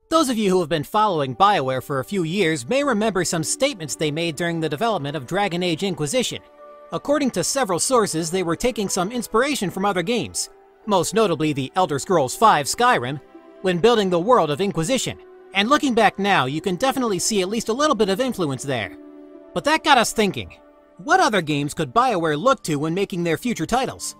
Those of you who have been following BioWare for a few years may remember some statements they made during the development of Dragon Age Inquisition. According to several sources, they were taking some inspiration from other games, most notably the Elder Scrolls V Skyrim, when building the world of Inquisition. And looking back now, you can definitely see at least a little bit of influence there. But that got us thinking, what other games could BioWare look to when making their future titles?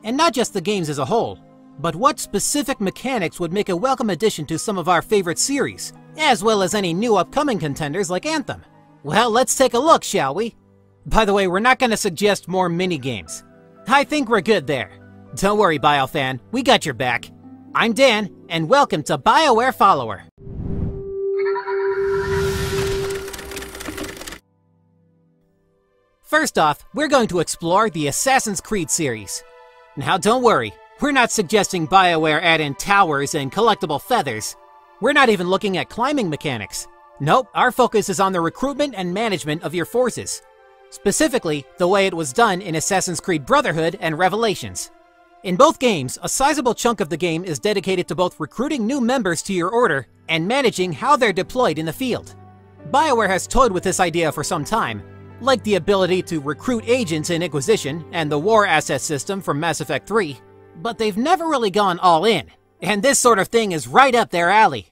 And not just the games as a whole, but what specific mechanics would make a welcome addition to some of our favorite series, as well as any new upcoming contenders like Anthem? Well, let's take a look, shall we? By the way, we're not going to suggest more mini-games. I think we're good there. Don't worry, BioFan, we got your back. I'm Dan, and welcome to BioWare Follower. First off, we're going to explore the Assassin's Creed series. Now don't worry, we're not suggesting BioWare add in towers and collectible feathers. We're not even looking at climbing mechanics. Nope, our focus is on the recruitment and management of your forces. Specifically, the way it was done in Assassin's Creed Brotherhood and Revelations. In both games, a sizable chunk of the game is dedicated to both recruiting new members to your order and managing how they're deployed in the field. BioWare has toyed with this idea for some time, like the ability to recruit agents in Inquisition and the war asset system from Mass Effect 3, but they've never really gone all in, and this sort of thing is right up their alley.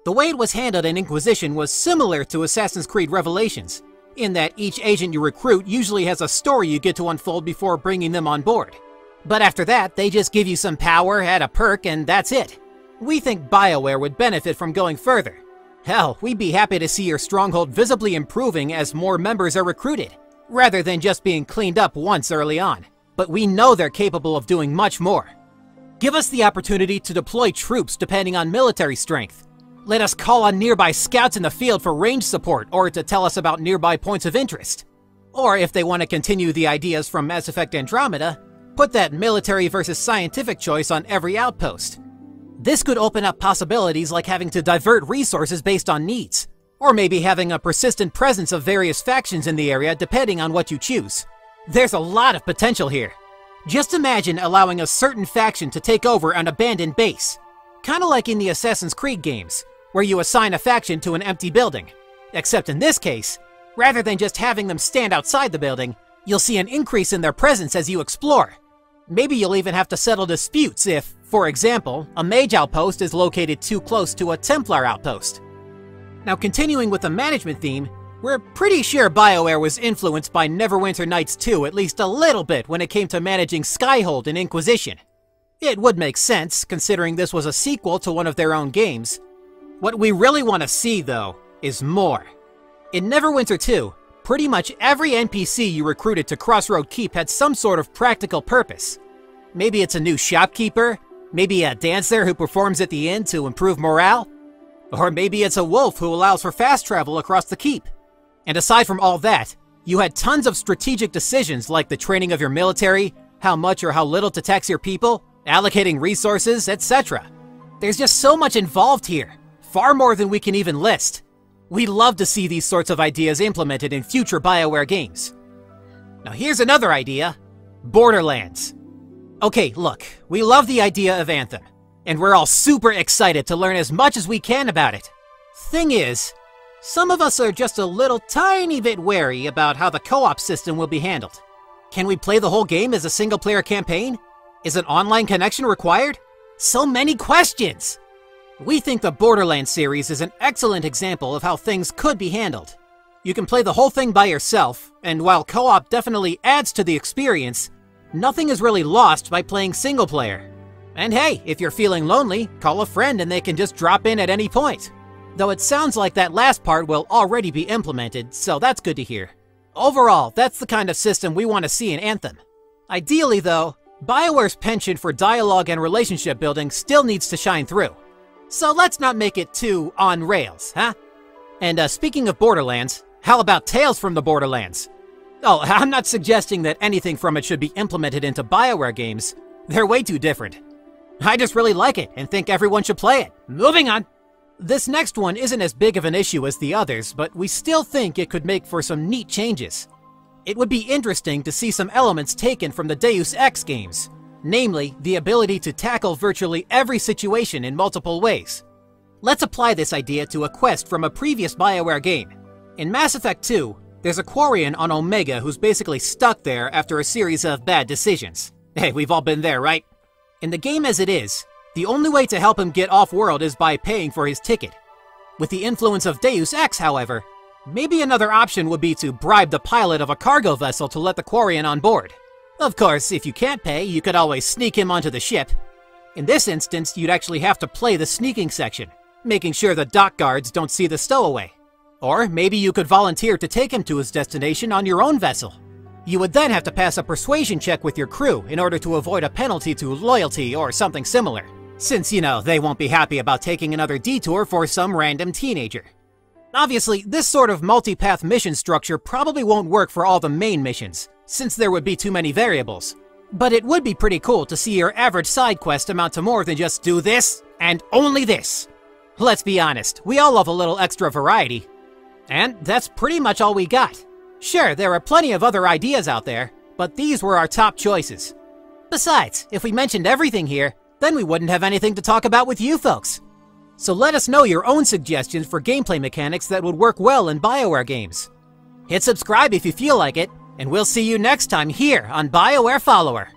The way it was handled in Inquisition was similar to Assassin's Creed Revelations, in that each agent you recruit usually has a story you get to unfold before bringing them on board. But after that, they just give you some power, add a perk, and that's it. We think BioWare would benefit from going further. Hell, we'd be happy to see your stronghold visibly improving as more members are recruited, rather than just being cleaned up once early on. But we know they're capable of doing much more. Give us the opportunity to deploy troops depending on military strength. Let us call on nearby scouts in the field for range support or to tell us about nearby points of interest. Or if they want to continue the ideas from Mass Effect Andromeda, put that military versus scientific choice on every outpost. This could open up possibilities like having to divert resources based on needs, or maybe having a persistent presence of various factions in the area depending on what you choose. There's a lot of potential here. Just imagine allowing a certain faction to take over an abandoned base, kind of like in the Assassin's Creed games, where you assign a faction to an empty building. Except in this case, rather than just having them stand outside the building, you'll see an increase in their presence as you explore. Maybe you'll even have to settle disputes if, for example, a mage outpost is located too close to a Templar outpost. Now, continuing with the management theme, we're pretty sure BioWare was influenced by Neverwinter Nights 2 at least a little bit when it came to managing Skyhold in Inquisition. It would make sense, considering this was a sequel to one of their own games. What we really want to see, though, is more. In Neverwinter 2, pretty much every NPC you recruited to Crossroad Keep had some sort of practical purpose. Maybe it's a new shopkeeper, maybe a dancer who performs at the inn to improve morale, or maybe it's a wolf who allows for fast travel across the keep. And aside from all that, you had tons of strategic decisions like the training of your military, how much or how little to tax your people, allocating resources, etc. There's just so much involved here, far more than we can even list. We'd love to see these sorts of ideas implemented in future BioWare games. Now here's another idea: Borderlands. Okay, look, we love the idea of Anthem, and we're all super excited to learn as much as we can about it. Thing is, some of us are just a little tiny bit wary about how the co-op system will be handled. Can we play the whole game as a single-player campaign? Is an online connection required? So many questions! We think the Borderlands series is an excellent example of how things could be handled. You can play the whole thing by yourself, and while co-op definitely adds to the experience, nothing is really lost by playing single-player. And hey, if you're feeling lonely, call a friend and they can just drop in at any point. Though it sounds like that last part will already be implemented, so that's good to hear. Overall, that's the kind of system we want to see in Anthem. Ideally though, BioWare's penchant for dialogue and relationship building still needs to shine through. So let's not make it too on rails, huh? And speaking of Borderlands, how about Tales from the Borderlands? Oh, I'm not suggesting that anything from it should be implemented into BioWare games. They're way too different. I just really like it and think everyone should play it. Moving on! This next one isn't as big of an issue as the others, but we still think it could make for some neat changes. It would be interesting to see some elements taken from the Deus Ex games, namely the ability to tackle virtually every situation in multiple ways. Let's apply this idea to a quest from a previous BioWare game. In Mass Effect 2, there's a Quarian on Omega who's basically stuck there after a series of bad decisions. Hey, we've all been there, right? In the game as it is, the only way to help him get off-world is by paying for his ticket. With the influence of Deus Ex, however, maybe another option would be to bribe the pilot of a cargo vessel to let the Quarian on board. Of course, if you can't pay, you could always sneak him onto the ship. In this instance, you'd actually have to play the sneaking section, making sure the dock guards don't see the stowaway. Or maybe you could volunteer to take him to his destination on your own vessel. You would then have to pass a persuasion check with your crew in order to avoid a penalty to loyalty or something similar, since, you know, they won't be happy about taking another detour for some random teenager. Obviously, this sort of multi-path mission structure probably won't work for all the main missions, since there would be too many variables. But it would be pretty cool to see your average side quest amount to more than just do this and only this. Let's be honest, we all love a little extra variety. And that's pretty much all we got. Sure, there are plenty of other ideas out there, but these were our top choices. Besides, if we mentioned everything here, then we wouldn't have anything to talk about with you folks. So let us know your own suggestions for gameplay mechanics that would work well in BioWare games. Hit subscribe if you feel like it, and we'll see you next time here on BioWare Follower.